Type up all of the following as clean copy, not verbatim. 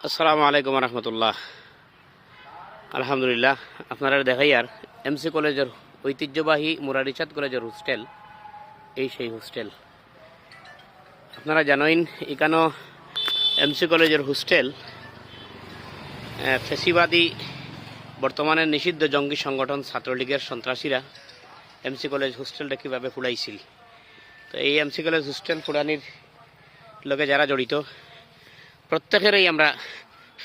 আসসালামু আলাইকুম রহমতুল্লাহ। আলহামদুলিল্লাহ, আপনারা দেখাই আর এমসি কলেজের ঐতিহ্যবাহী মুরারিচাঁদ কলেজের হোস্টেল। এই সেই হোস্টেল আপনারা জানেন, এখানেও এমসি কলেজের হোস্টেল ফেসিবাদী বর্তমানে নিষিদ্ধ জঙ্গি সংগঠন ছাত্রলীগের সন্ত্রাসীরা এমসি কলেজ হোস্টেলটা কীভাবে ফুড়াইছিল। তো এই এমসি কলেজ হোস্টেল ফুড়ানির লগে যারা জড়িত প্রত্যেকেরই আমরা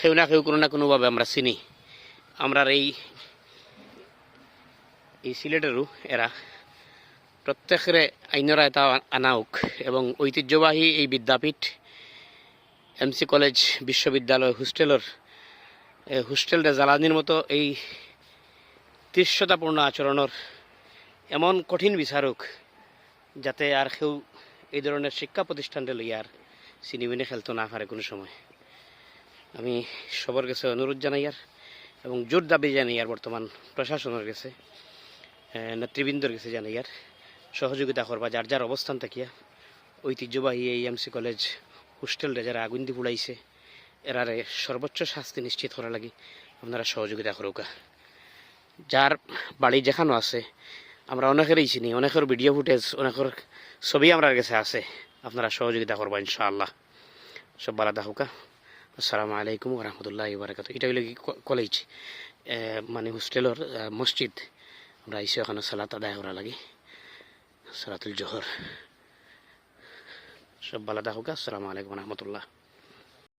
কেউ না কেউ কোনো না কোনোভাবে আমরা চিনি। আমরা এই সিলেটেরও এরা প্রত্যেকের আইনরা এটা আনাউক এবং ঐতিহ্যবাহী এই বিদ্যাপীঠ এমসি কলেজ বিশ্ববিদ্যালয় হোস্টেলটা জ্বালানির মতো এই তির্যতাপূর্ণ আচরণের এমন কঠিন বিচারক যাতে আর কেউ এই ধরনের শিক্ষা প্রতিষ্ঠানটা লইয়া আর চিনিমিনি খেলতে না পারে কোনো সময়। আমি সবার কাছে অনুরোধ জানাই আর এবং জোর দাবি জানাই আর বর্তমান প্রশাসনের কাছে, নেতৃবৃন্দর কাছে জানাই আর সহযোগিতা করবা যার যার অবস্থান থাকিয়া ঐতিহ্যবাহী এই এমসি কলেজ হোস্টেলটা যারা আগুন দিয়ে পুড়াইছে এরারে সর্বোচ্চ শাস্তি নিশ্চিত করা লাগে আপনারা সহযোগিতা করুকা। যার বাড়ি যেখানে আছে আমরা অনেকেরই চিনি, অনেকের ভিডিও ফুটেজ অনেকের ছবি আমার কাছে আছে, আপনারা সহযোগিতা করবা ইনশাআল্লাহ। সব ভালো থাকুকা। আসসালামু আলাইকুম রহমতুল্লাহ বারাকাতু। এটা হইল কি কলেজ মানে হোস্টেলের মসজিদ। আমরা আইসি ওখানে সালাত আদায় করা লাগে, সালাতুল জোহর। সব ভালো থাকুকা। আসসালামু আলাইকুম রহমতুল্লাহ।